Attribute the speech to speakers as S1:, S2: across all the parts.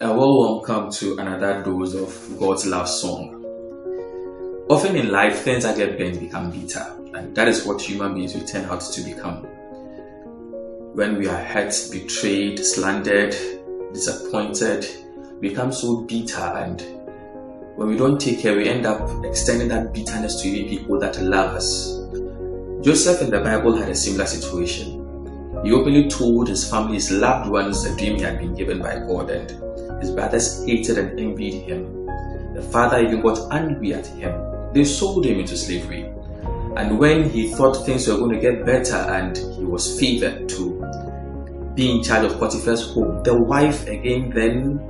S1: Welcome to another dose of God's love song. Often in life, things that get bent become bitter, and that is what human beings will turn out to become. When we are hurt, betrayed, slandered, disappointed, we become so bitter, and when we don't take care, we end up extending that bitterness to even people that love us. Joseph in the Bible had a similar situation. He openly told his family, his loved ones, the dream he had been given by God, and his brothers hated and envied him. The father even got angry at him. They sold him into slavery. And when he thought things were going to get better and he was favored to be in charge of Potiphar's home, the wife again then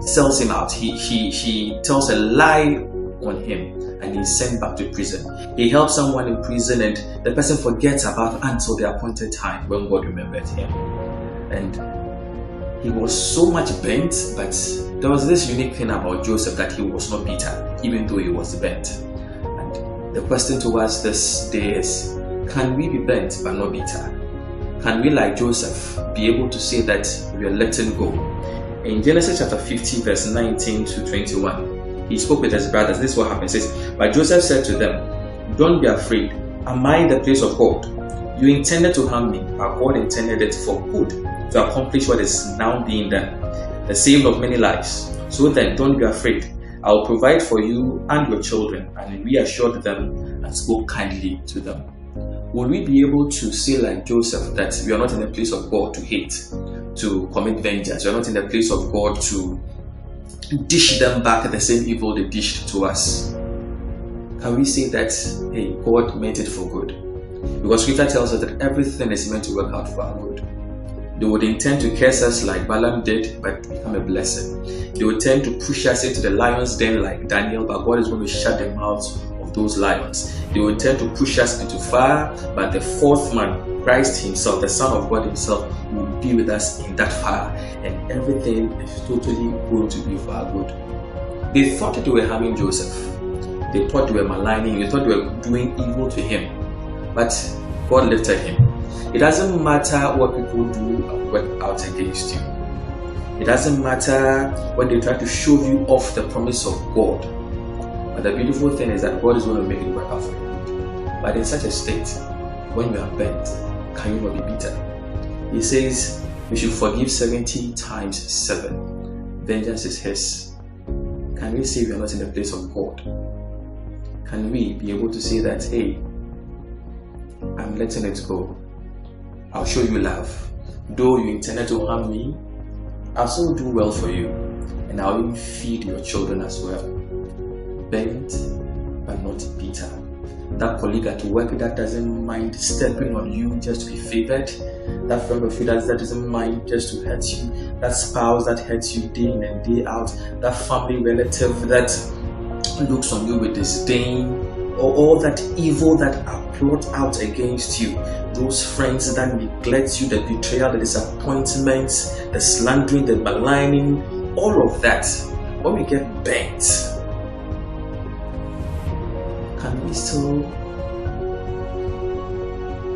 S1: sells him out. She tells a lie on him and he's sent back to prison. He helps someone in prison and the person forgets about until the appointed time when God remembered him. And he was so much bent, but there was this unique thing about Joseph that he was not bitter, even though he was bent. And the question to us this day is, can we be bent but not bitter? Can we, like Joseph, be able to say that we are letting go? In Genesis chapter 50, verse 19 to 21, he spoke with his brothers. This is what happened. It says, "But Joseph said to them, 'Don't be afraid. Am I in the place of God? You intended to harm me, but God intended it for good, to accomplish what is now being done, the saving of many lives. So then, don't be afraid. I will provide for you and your children,' and reassured them and spoke kindly to them." Will we be able to say like Joseph that we are not in the place of God to hate, to commit vengeance? We are not in the place of God to dish them back the same evil they dished to us? Can we say that, hey, God meant it for good? Because Scripture tells us that everything is meant to work out for our good. They would intend to curse us like Balaam did, but become a blessing. They would tend to push us into the lion's den like Daniel, but God is going to shut the mouths of those lions. They would tend to push us into fire, but the fourth man, Christ himself, the Son of God himself, will be with us in that fire. And everything is totally going to be for our good. They thought that they were harming Joseph. They thought they were maligning. They thought they were doing evil to him. But God lifted him. It doesn't matter what people do or work out against you. It doesn't matter when they try to shove you off the promise of God. But the beautiful thing is that God is going to make it work out for you. But in such a state, when you are bent, can you not be bitter? He says we should forgive 70 times 7. Vengeance is his. Can we say we are not in the place of God? Can we be able to say that, hey, I'm letting it go. I'll show you love. Though you intended to harm me, I'll still do well for you. And I'll even feed your children as well. Bent, but not bitter. That colleague at work that doesn't mind stepping on you just to be favored. That friend of yours that doesn't mind just to hurt you. That spouse that hurts you day in and day out. That family relative that looks on you with disdain. Or all that evil that are plot out against you. Those friends that neglect you, the betrayal, the disappointments, the slandering, the maligning, all of that. When we get bent, can we still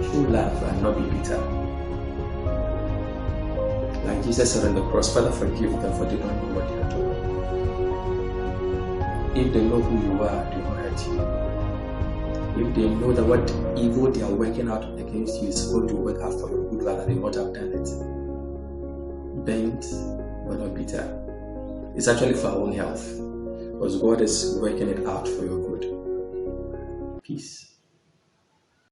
S1: show love and not be bitter? Like Jesus said on the cross, "Father, forgive them, for they don't know what they are doing." If they know who you are, they will hurt you. If they know that what evil they are working out against you is going to work out for your good, rather they would have done it. Bent but not bitter. It's actually for our own health, because God is working it out for your good. Peace.